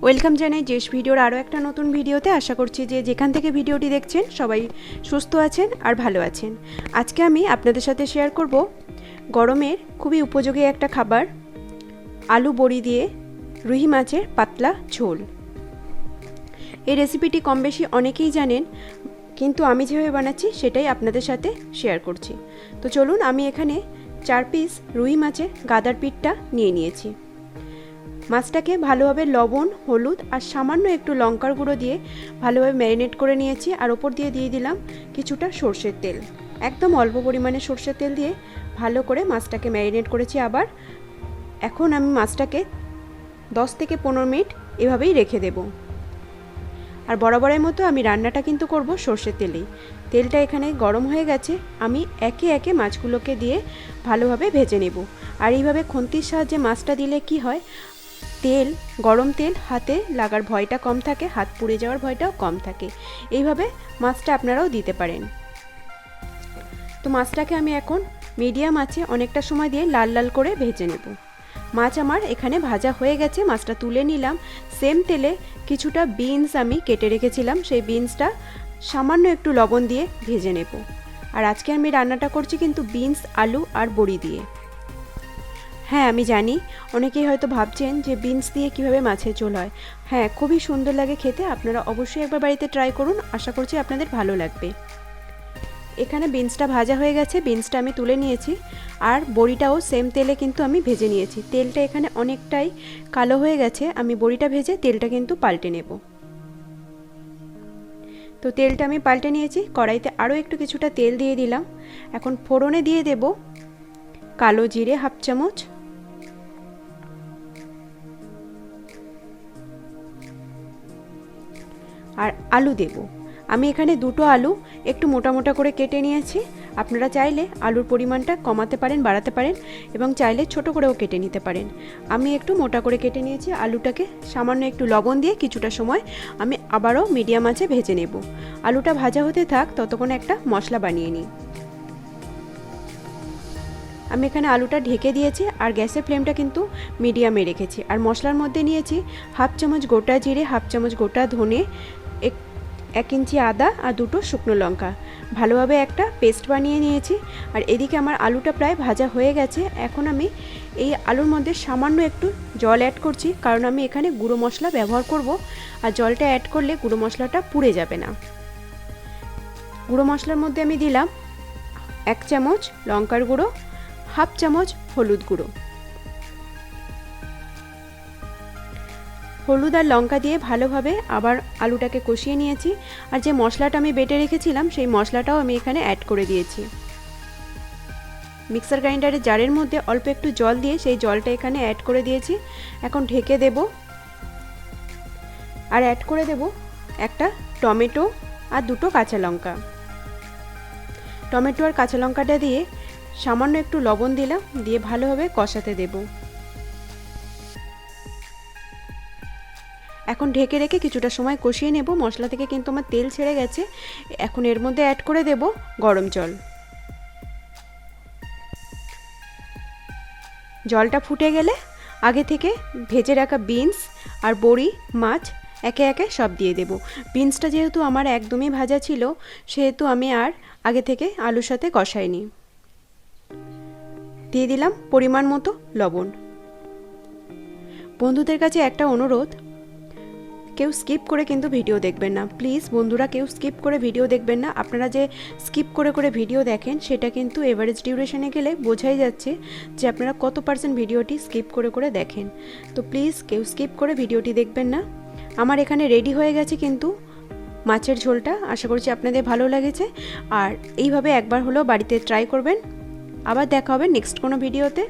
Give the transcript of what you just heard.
Welcome জানাই JS ভিডিওর আরও একটা নতুন ভিডিওতে। আশা করছি যে যেখান থেকে ভিডিওটি দেখছেন সবাই সুস্থ আছেন আর ভালো আছেন। আজকে আমি আপনাদের সাথে শেয়ার করব গরমের খুবই উপযোগী একটা খাবার, আলু বড়ি দিয়ে রুই মাছের পাতলা ঝোল। এই রেসিপিটি কম বেশি অনেকেই জানেন, কিন্তু আমি যেভাবে বানাচ্ছি সেটাই আপনাদের সাথে শেয়ার করছি। তো চলুন, আমি এখানে 4 পিস রুই মাছের গাদার পিঠটা নিয়ে নিয়েছি। মাছটাকে ভালোভাবে লবণ, হলুদ আর সামান্য একটু লঙ্কার গুঁড়ো দিয়ে ভালোভাবে ম্যারিনেট করে নিয়েছি। আর ওপর দিয়ে দিলাম কিছুটা সর্ষের তেল, একদম অল্প পরিমাণে সর্ষের তেল দিয়ে ভালো করে মাছটাকে ম্যারিনেট করেছি। আবার এখন আমি মাছটাকে 10 থেকে 15 মিনিট এভাবেই রেখে দেব। আর বরাবরের মতো আমি রান্নাটা কিন্তু করব সর্ষের তেলেই। তেলটা এখানে গরম হয়ে গেছে, আমি একে একে মাছগুলোকে দিয়ে ভালোভাবে ভেজে নেব। আর এইভাবে খুন্তির সাহায্যে মাছটা দিলে কি হয়, তেল, গরম তেল হাতে লাগার ভয়টা কম থাকে, হাত পুড়ে যাওয়ার ভয়টাও কম থাকে। এইভাবে মাছটা আপনারাও দিতে পারেন। তো মাছটাকে আমি এখন মিডিয়াম আঁচে অনেকটা সময় দিয়ে লাল লাল করে ভেজে নেব। মাছ আমার এখানে ভাজা হয়ে গেছে, মাছটা তুলে নিলাম। সেম তেলে কিছুটা বিনস আমি কেটে রেখেছিলাম, সেই বিনসটা সামান্য একটু লবণ দিয়ে ভেজে নেব। আর আজকে আমি রান্নাটা করছি কিন্তু বিনস, আলু আর বড়ি দিয়ে। হ্যাঁ, আমি জানি অনেকেই হয়তো ভাবছেন যে বিনস দিয়ে কিভাবে মাছের ঝোল হয়। হ্যাঁ, খুবই সুন্দর লাগে খেতে। আপনারা অবশ্যই একবার বাড়িতে ট্রাই করুন, আশা করছি আপনাদের ভালো লাগবে। এখানে বিনসটা ভাজা হয়ে গেছে, বিনসটা আমি তুলে নিয়েছি। আর বড়িটাও সেম তেলে কিন্তু আমি ভেজে নিয়েছি। তেলটা এখানে অনেকটাই কালো হয়ে গেছে, আমি বড়িটা ভেজে তেলটা কিন্তু পাল্টে নেব। তো তেলটা আমি পাল্টে নিয়েছি, কড়াইতে আরও একটু কিছুটা তেল দিয়ে দিলাম। এখন ফোড়নে দিয়ে দেব কালো জিরে হাফ চামচ, আর আলু দেব। আমি এখানে দুটো আলু একটু মোটা মোটা করে কেটে নিয়েছি। আপনারা চাইলে আলুর পরিমাণটা কমাতে পারেন, বাড়াতে পারেন, এবং চাইলে ছোট করেও কেটে নিতে পারেন। আমি একটু মোটা করে কেটে নিয়েছি। আলুটাকে সামান্য একটু লবণ দিয়ে কিছুটা সময় আমি আবারও মিডিয়াম আঁচে ভেজে নেব। আলুটা ভাজা হতে থাক, ততক্ষণে একটা মশলা বানিয়ে নিই। আমি এখানে আলুটা ঢেকে দিয়েছি আর গ্যাসের ফ্লেমটা কিন্তু মিডিয়ামে রেখেছি। আর মশলার মধ্যে নিয়েছি হাফ চামচ গোটা জিরে, হাফ চামচ গোটা ধনে, 1 ইঞ্চি আদা আর 2টো শুকনো লঙ্কা। ভালোভাবে একটা পেস্ট বানিয়ে নিয়েছি। আর এদিকে আমার আলুটা প্রায় ভাজা হয়ে গেছে। এখন আমি এই আলুর মধ্যে সামান্য একটু জল অ্যাড করছি, কারণ আমি এখানে গুঁড়ো মশলা ব্যবহার করব। আর জলটা অ্যাড করলে গুঁড়ো মশলাটা পুড়ে যাবে না। গুঁড়ো মশলার মধ্যে আমি দিলাম 1 চামচ লঙ্কার গুঁড়ো, হাফ চামচ হলুদ গুঁড়ো। হলুদ আর লঙ্কা দিয়ে ভালোভাবে আবার আলুটাকে কষিয়ে নিয়েছি। আর যে মশলাটা আমি বেটে রেখেছিলাম সেই মশলাটাও আমি এখানে অ্যাড করে দিয়েছি। মিক্সার গ্রাইন্ডারের জারের মধ্যে অল্প একটু জল দিয়ে সেই জলটা এখানে অ্যাড করে দিয়েছি। এখন ঢেকে দেব। আর অ্যাড করে দেব একটা টমেটো আর 2টো কাঁচা লঙ্কা। টমেটো আর কাঁচা লঙ্কাটা দিয়ে সামান্য একটু লবণ দিলাম, দিয়ে ভালোভাবে কষাতে দেব। এখন ঢেকে রেখে কিছুটা সময় কষিয়ে নেব। মশলা থেকে কিন্তু আমার তেল ছেড়ে গেছে। এখন এর মধ্যে অ্যাড করে দেব গরম জল। জলটা ফুটে গেলে আগে থেকে ভেজে রাখা বিনস আর বড়ি, মাছ একে একে সব দিয়ে দেব। বিনসটা যেহেতু আমার একদমই ভাজা ছিল, সেহেতু আমি আর আগে থেকে আলুর সাথে কষাইনি। দিয়ে দিলাম পরিমাণ মতো লবণ। বন্ধুদের কাছে একটা অনুরোধ, কেউ স্কিপ করে কিন্তু ভিডিও দেখবেন না। প্লিজ বন্ধুরা, কেউ স্কিপ করে ভিডিও দেখবেন না। আপনারা যে স্কিপ করে করে ভিডিও দেখেন সেটা কিন্তু এভারেজ ডিউরেশনে গেলে বোঝাই যাচ্ছে যে আপনারা কত % ভিডিওটি স্কিপ করে করে দেখেন। তো প্লিজ কেউ স্কিপ করে ভিডিওটি দেখবেন না। আমার এখানে রেডি হয়ে গেছে কিন্তু মাছের ঝোলটা। আশা করছি আপনাদের ভালো লেগেছে। আর এইভাবে একবার হলেও বাড়িতে ট্রাই করবেন। আবার দেখা হবে নেক্সট কোনো ভিডিওতে।